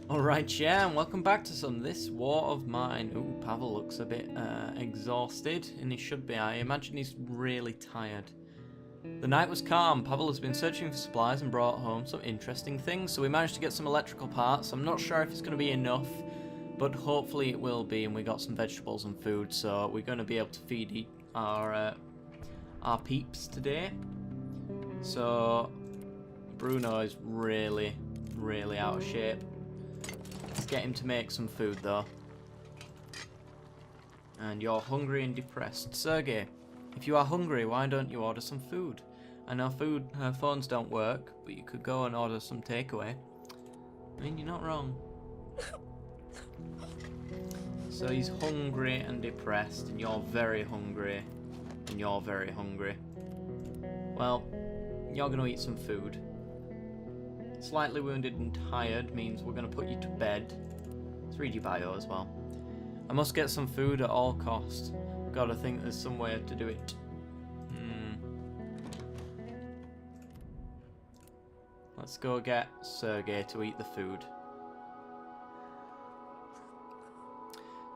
Alright, yeah, and welcome back to some This War of Mine. Ooh, Pavel looks a bit exhausted, and he should be. I imagine he's really tired. The night was calm. Pavel has been searching for supplies and brought home some interesting things, so we managed to get some electrical parts. I'm not sure if it's going to be enough, but hopefully it will be, and we got some vegetables and food, so we're going to be able to feed our peeps today. So, Bruno is really, really out of shape. Let's get him to make some food though. And you're hungry and depressed. Sergey, if you are hungry, why don't you order some food? I know phones don't work, but you could go and order some takeaway. I mean, you're not wrong. So he's hungry and depressed, and you're very hungry, and you're very hungry. Well, you're going to eat some food. Slightly wounded and tired means we're going to put you to bed. Let's read your bio as well. I must get some food at all costs. Gotta think there's some way to do it. Let's go get Sergey to eat the food.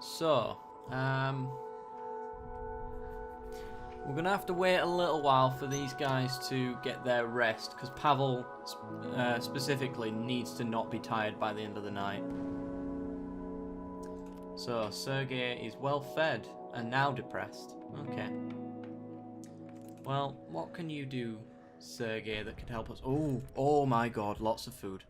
So, we're going to have to wait a little while for these guys to get their rest, because Pavel specifically needs to not be tired by the end of the night. So, Sergey is well fed and now depressed. Okay. Well, what can you do, Sergey, that could help us? Oh my god, lots of food.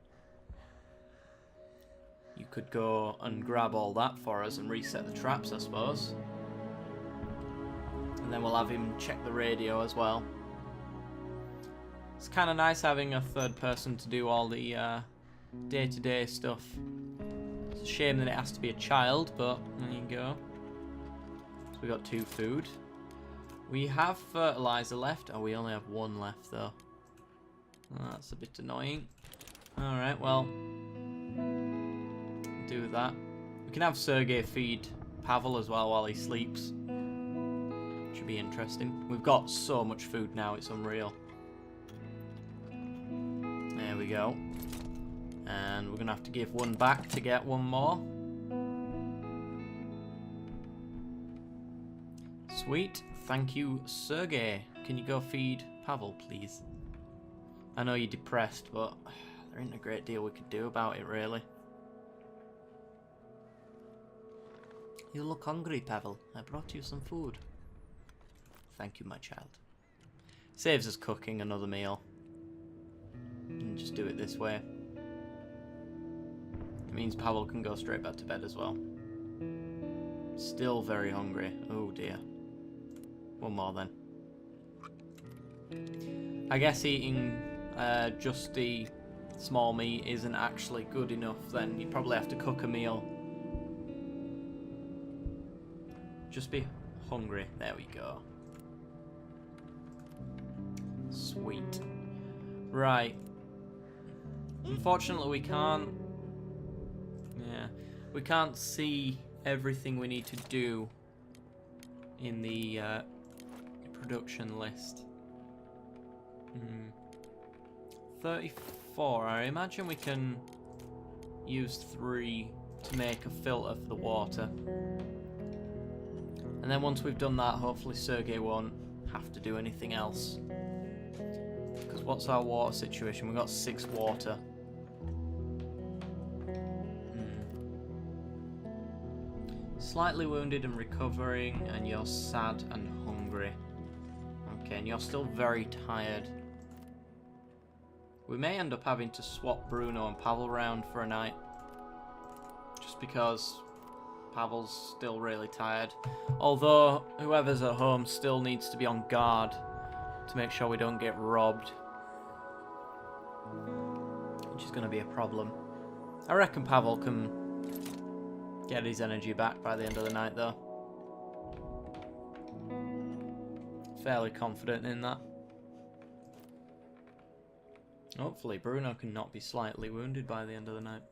You could go and grab all that for us and reset the traps, I suppose. And then we'll have him check the radio as well. It's kind of nice having a third person to do all the day-to-day stuff. It's a shame that it has to be a child, but there you go. So we got 2 food. We have fertilizer left. Oh, we only have 1 left though. Oh, that's a bit annoying. Alright, well, do that. We can have Sergey feed Pavel as well while he sleeps. Should be interesting. We've got so much food now, it's unreal. There we go. And we're gonna have to give 1 back to get 1 more. Sweet. Thank you, Sergey. Can you go feed Pavel, please? I know you're depressed, but there ain't a great deal we could do about it, really. You look hungry, Pavel. I brought you some food. Thank you, my child. Saves us cooking another meal. And just do it this way. It means Pavel can go straight back to bed as well. Still very hungry. Oh dear. 1 more then. I guess eating just the small meat isn't actually good enough, then you probably have to cook a meal. Just be hungry. There we go. Sweet. Right. Unfortunately we can't... Yeah. We can't see everything we need to do in the production list. 34. I imagine we can use 3 to make a filter for the water. And then once we've done that, hopefully Sergey won't have to do anything else. Because what's our water situation? We've got 6 water. Slightly wounded and recovering, and you're sad and hungry. Okay, and you're still very tired. We may end up having to swap Bruno and Pavel around for a night. Just because Pavel's still really tired. Although, whoever's at home still needs to be on guard to make sure we don't get robbed. Which is going to be a problem. I reckon Pavel can get his energy back by the end of the night though. Fairly confident in that. Hopefully Bruno can not be slightly wounded by the end of the night.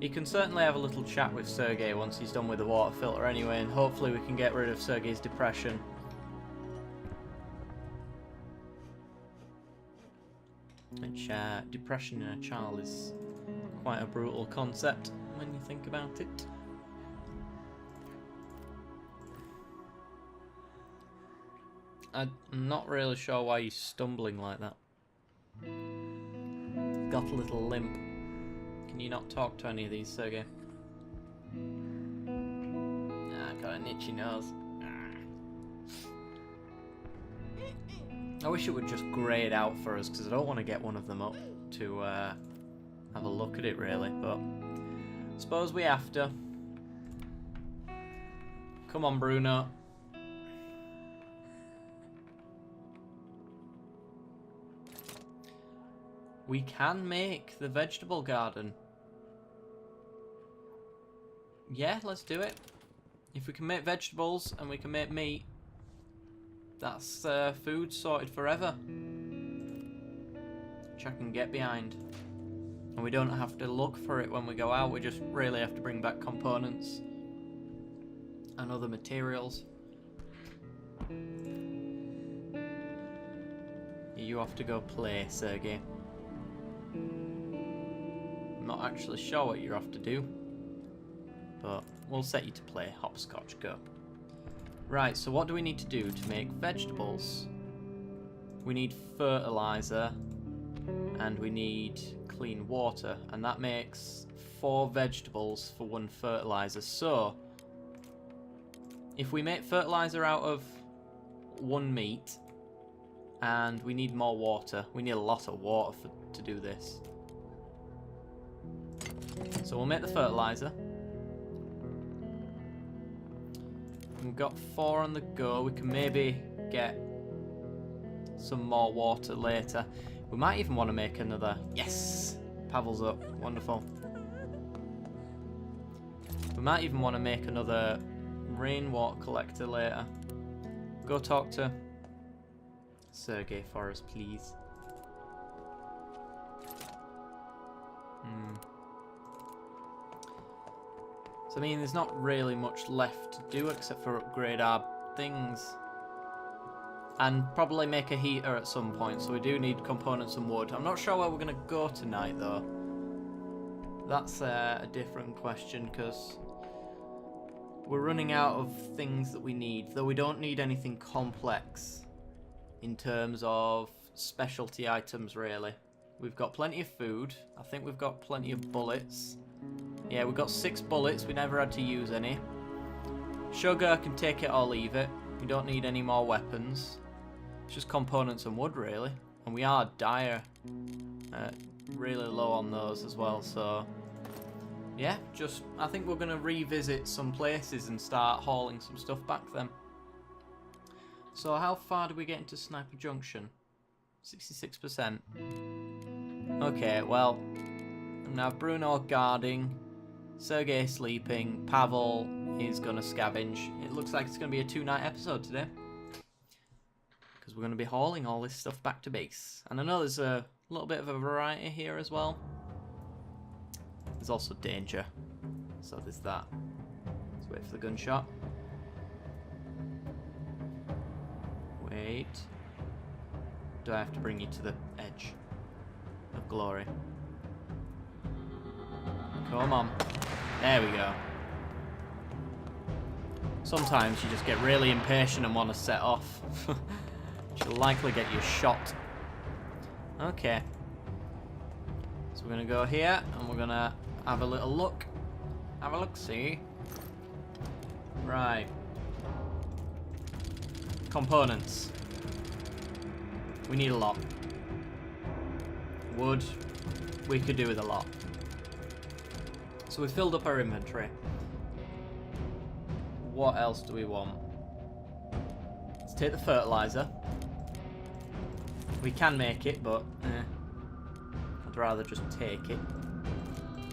He can certainly have a little chat with Sergey once he's done with the water filter anyway, and hopefully we can get rid of Sergey's depression. Which, depression in a child is quite a brutal concept when you think about it. I'm not really sure why he's stumbling like that. Got a little limp. Can you not talk to any of these, Sergey? Ah, got an itchy nose. I wish it would just grey it out for us, because I don't want to get one of them up to have a look at it, really. But I suppose we have to. Come on, Bruno. We can make the vegetable garden. Yeah, let's do it. If we can make vegetables and we can make meat, that's food sorted forever. Which I can get behind. And we don't have to look for it when we go out, we just really have to bring back components and other materials. You have to go play, Sergey. I'm not actually sure what you're off to do, but we'll set you to play hopscotch. Go. Right, so what do we need to do to make vegetables? We need fertilizer and we need clean water, and that makes 4 vegetables for 1 fertilizer. So if we make fertilizer out of 1 meat and we need more water, we need a lot of water to do this. So we'll make the fertilizer. We've got 4 on the go. We can maybe get some more water later. We might even want to make another. Yes! Pavel's up. Wonderful. We might even want to make another rainwater collector later. Go talk to Sergey for us, please. So, I mean, there's not really much left to do except for upgrade our things. And probably make a heater at some point, so we do need components and wood. I'm not sure where we're going to go tonight, though. That's a different question, because we're running out of things that we need. Though we don't need anything complex in terms of specialty items, really. We've got plenty of food. I think we've got plenty of bullets. Yeah, we've got 6 bullets. We never had to use any. Sugar, can take it or leave it. We don't need any more weapons. It's just components and wood, really. And we are dire. Really low on those as well, so... yeah, just... I think we're going to revisit some places and start hauling some stuff back then. So how far do we get into Sniper Junction? 66%. Okay, well... now Bruno guarding, Sergey sleeping, Pavel is going to scavenge. It looks like it's going to be a 2-night episode today. Because we're going to be hauling all this stuff back to base. And I know there's a little bit of a variety here as well. There's also danger. So there's that. Let's wait for the gunshot. Wait. Do I have to bring you to the edge of glory? Come on. There we go. Sometimes you just get really impatient and want to set off. Which will likely get you shot. Okay. So we're going to go here and we're going to have a little look. Have a look-see. Right. Components. We need a lot. Wood. We could do with a lot. So we filled up our inventory. What else do we want? Let's take the fertilizer. We can make it, but I'd rather just take it.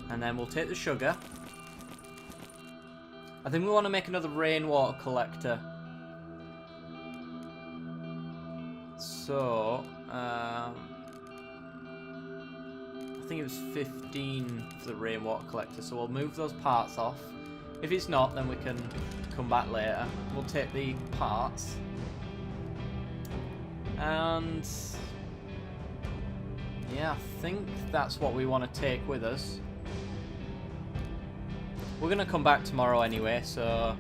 And then we'll take the sugar. I think we want to make another rainwater collector. So, I think it was 15 for the rainwater collector, so we'll move those parts off. If it's not, then we can come back later. We'll take the parts. And Yeah, I think that's what we want to take with us. We're going to come back tomorrow anyway, so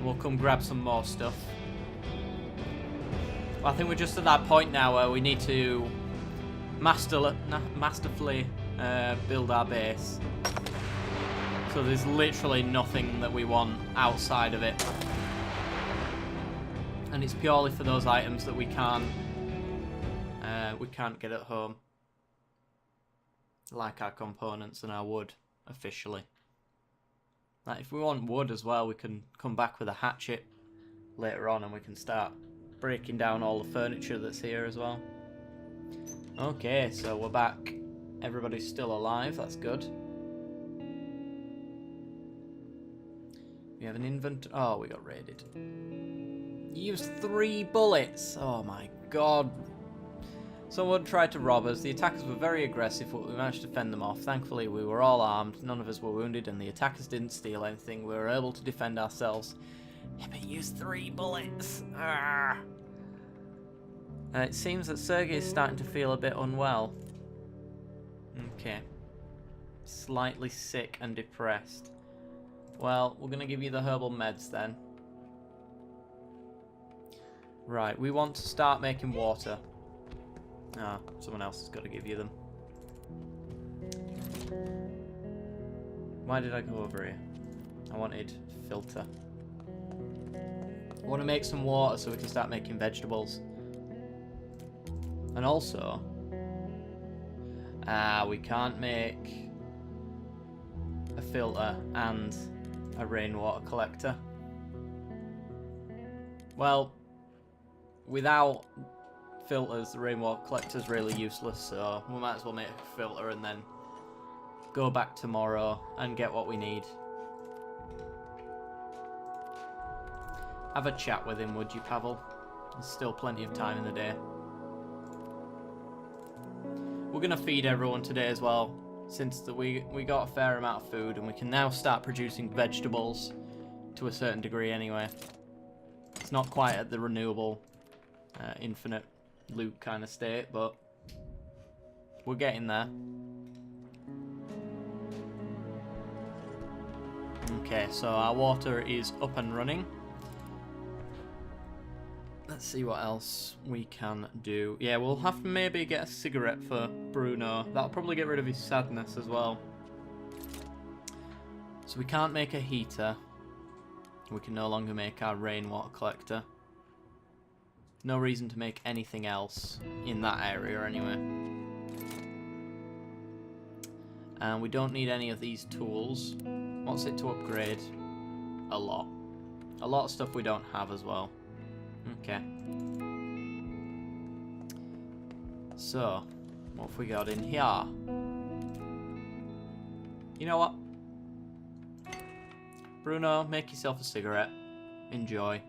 we'll come grab some more stuff. I think we're just at that point now where we need to masterfully build our base. So there's literally nothing that we want outside of it. And it's purely for those items that we can't get at home. Like our components and our wood, officially. Like if we want wood as well, we can come back with a hatchet later on and we can start breaking down all the furniture that's here as well. Okay, so we're back. Everybody's still alive, that's good. We have an inventory. Oh, we got raided. You used 3 bullets. Oh my god. Someone tried to rob us. The attackers were very aggressive, but we managed to fend them off. Thankfully, we were all armed. None of us were wounded, and the attackers didn't steal anything. We were able to defend ourselves. Yeah, but you used 3 bullets. It seems that Sergei is starting to feel a bit unwell. Okay. Slightly sick and depressed. Well, we're going to give you the herbal meds then. Right, we want to start making water. Ah, someone else has got to give you them. Why did I go over here? I wanted filter. I want to make some water so we can start making vegetables. And also... we can't make a filter and a rainwater collector. Well, without filters, the rainwater collector is really useless, so we might as well make a filter and then go back tomorrow and get what we need. Have a chat with him, would you, Pavel? There's still plenty of time in the day. We're going to feed everyone today as well, since we got a fair amount of food, and we can now start producing vegetables to a certain degree anyway. It's not quite at the renewable, infinite loot kind of state, but we're getting there. Okay, so our water is up and running. Let's see what else we can do. Yeah, we'll have to maybe get a cigarette for Bruno. That'll probably get rid of his sadness as well. So we can't make a heater. We can no longer make our rainwater collector. No reason to make anything else in that area anyway. And we don't need any of these tools. What's it to upgrade? A lot. A lot of stuff we don't have as well. Okay. So, what have we got in here? You know what? Bruno, make yourself a cigarette. Enjoy.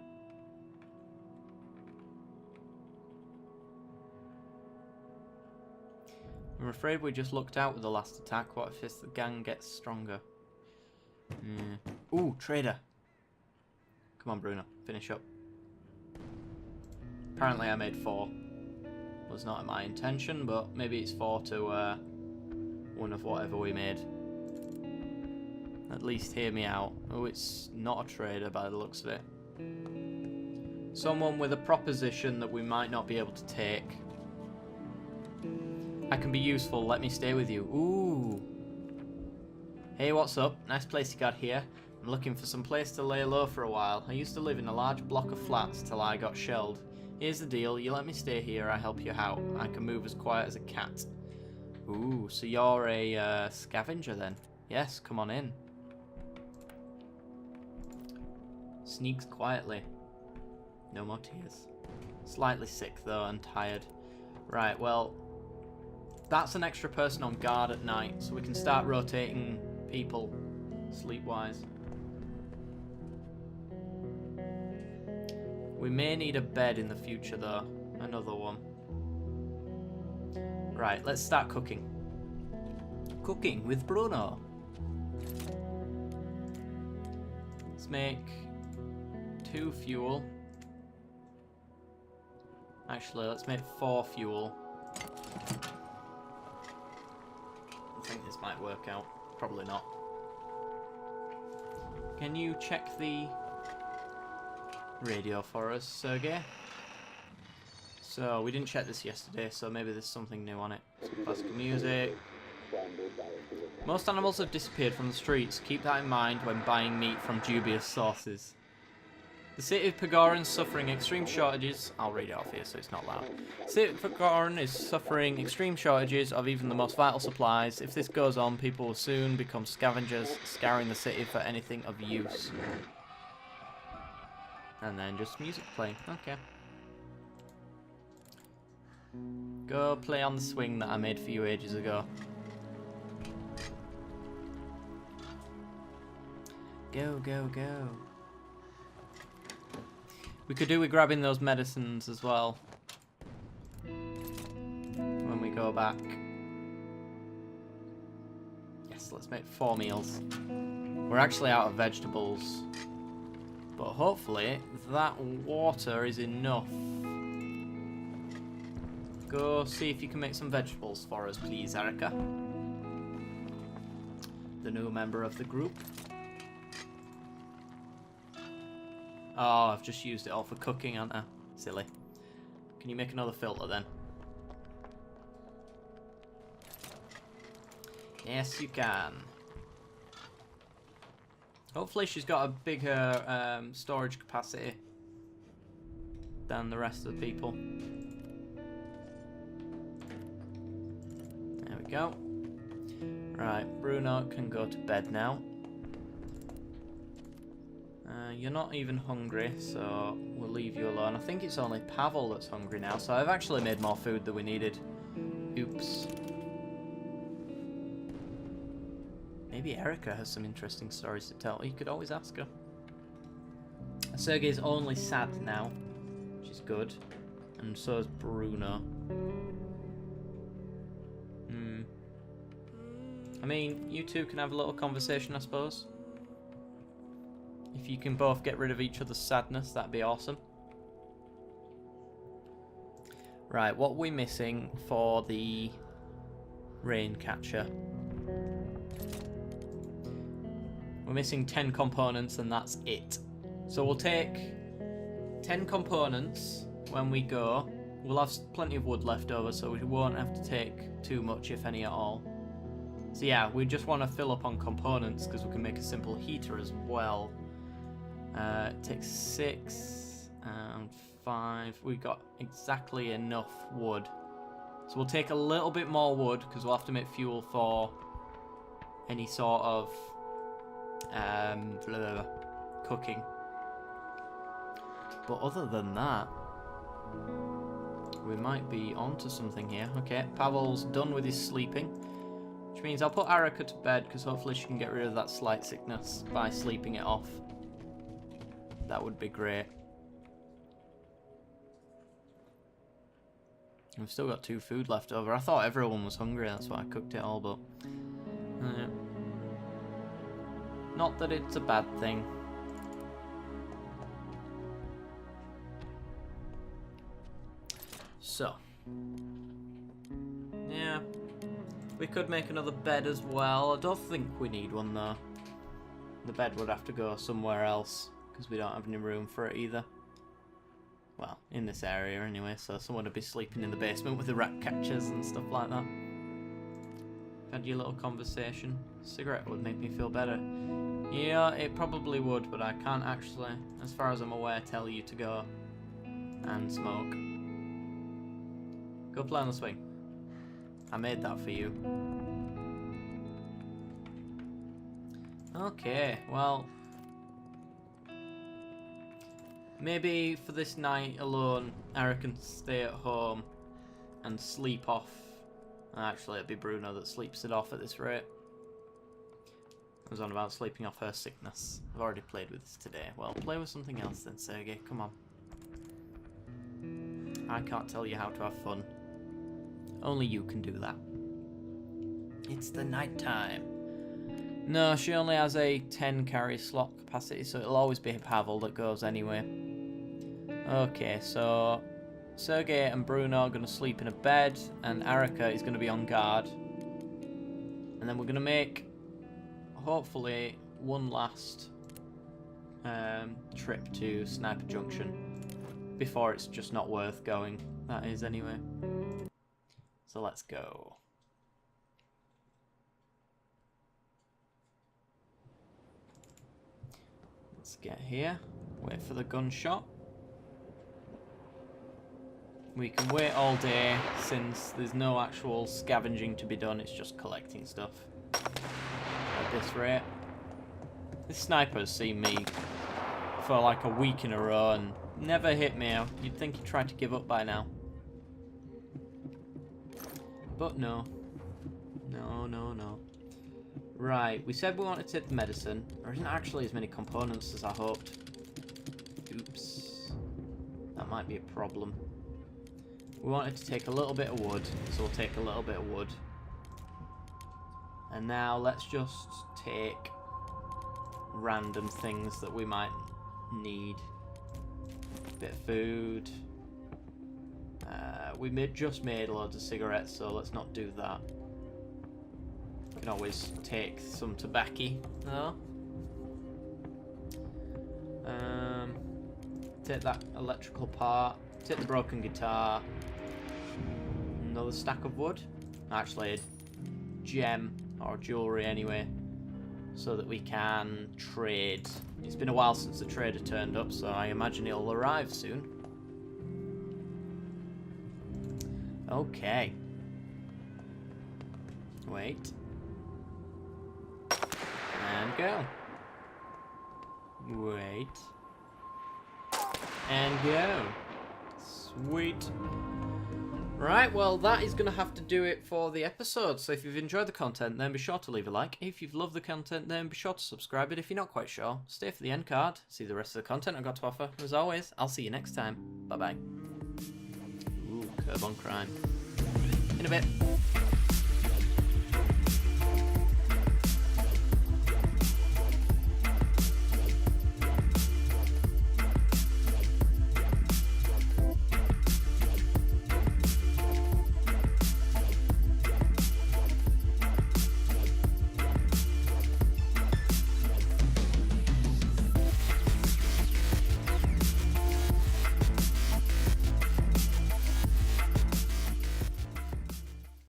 I'm afraid we just looked out with the last attack. What if the gang gets stronger? Ooh, trader. Come on, Bruno. Finish up. Apparently I made 4. Was not my intention, but maybe it's 4 to 1 of whatever we made. At least hear me out. Oh, it's not a trader by the looks of it. Someone with a proposition that we might not be able to take. I can be useful, let me stay with you. Ooh. Hey, what's up? Nice place you got here. I'm looking for some place to lay low for a while. I used to live in a large block of flats till I got shelled. Here's the deal, you let me stay here, I help you out. I can move as quiet as a cat. Ooh, so you're a scavenger then? Yes, come on in. Sneaks quietly. No more tears. Slightly sick though and tired. Right, well, that's an extra person on guard at night, so we can start rotating people sleep-wise. We may need a bed in the future though. Another one. Right, let's start cooking. Cooking with Bruno. Let's make 2 fuel. Actually, let's make 4 fuel. think this might work out. Probably not. Can you check the radio for us, Sergey? So, we didn't check this yesterday, so maybe there's something new on it. Some classical music. Most animals have disappeared from the streets. Keep that in mind when buying meat from dubious sources. The city of Pogoren is suffering extreme shortages. I'll read it off here so it's not loud. The city of Pogoren is suffering extreme shortages of even the most vital supplies. If this goes on, people will soon become scavengers, scouring the city for anything of use. And then just music playing. Okay. Go play on the swing that I made for you ages ago. Go, go, go. We could do with grabbing those medicines as well when we go back. Yes, let's make 4 meals. We're actually out of vegetables, but hopefully that water is enough. Go see if you can make some vegetables for us, please, Erica. The new member of the group. Oh, I've just used it all for cooking, haven't I? Silly. Can you make another filter then? Yes, you can. Hopefully she's got a bigger storage capacity than the rest of the people. There we go. Right, Bruno can go to bed now. You're not even hungry, so we'll leave you alone. I think it's only Pavel that's hungry now, so I've actually made more food than we needed. Oops. Maybe Erica has some interesting stories to tell. You could always ask her. Sergey's only sad now, which is good. And so is Bruno. I mean, you two can have a little conversation, I suppose. If you can both get rid of each other's sadness, that'd be awesome. Right, what are we missing for the rain catcher? We're missing 10 components and that's it. So we'll take 10 components when we go. We'll have plenty of wood left over, so we won't have to take too much, if any at all. So yeah, we just want to fill up on components because we can make a simple heater as well. It takes 6 and 5. We've got exactly enough wood. So we'll take a little bit more wood because we'll have to make fuel for any sort of cooking. But other than that, we might be onto something here. Okay, Pavel's done with his sleeping, which means I'll put Erica to bed because hopefully she can get rid of that slight sickness by sleeping it off. That would be great. We've still got 2 food left over. I thought everyone was hungry, that's why I cooked it all, but not that it's a bad thing. So, yeah, we could make another bed as well. I don't think we need one though. The bed would have to go somewhere else because we don't have any room for it either. Well, in this area anyway, so someone would be sleeping in the basement with the rat catchers and stuff like that. Had your little conversation. Cigarette would make me feel better. Yeah, it probably would, but I can't actually, as far as I'm aware, tell you to go and smoke. Go play on the swing. I made that for you. Okay, well, maybe for this night alone, Eric can stay at home and sleep off. Actually, it'd be Bruno that sleeps it off at this rate. I was on about sleeping off her sickness. I've already played with this today. Well, play with something else then, Sergey. Come on. I can't tell you how to have fun. Only you can do that. It's the night time. No, she only has a 10 carry slot capacity, so it'll always be Pavel that goes anyway. Okay, so Sergey and Bruno are going to sleep in a bed, and Erica is going to be on guard. And then we're going to make, hopefully, one last trip to Sniper Junction before it's just not worth going. That is, anyway. So let's go. Let's get here. Wait for the gunshot. We can wait all day since there's no actual scavenging to be done. It's just collecting stuff at this rate. This sniper's seen me for like a week in a row and never hit me. You'd think he'd try to give up by now. But no. No, no, no. Right, we said we wanted to take the medicine. There isn't actually as many components as I hoped. Oops. That might be a problem. We wanted to take a little bit of wood, so we'll take a little bit of wood. And now let's just take random things that we might need. A bit of food. We just made loads of cigarettes, so let's not do that. We can always take some tobacco, though. Take that electrical part. Take the broken guitar. Another stack of wood. Actually, a gem or jewellery anyway. So that we can trade. It's been a while since the trader turned up, so I imagine he'll arrive soon. Okay. Wait. And go. Wait. And go. Sweet. Right, well, that is going to have to do it for the episode. So if you've enjoyed the content, then be sure to leave a like. If you've loved the content, then be sure to subscribe. And if you're not quite sure, stay for the end card. See the rest of the content I've got to offer. As always, I'll see you next time. Bye-bye. Ooh, curb on crime. In a bit.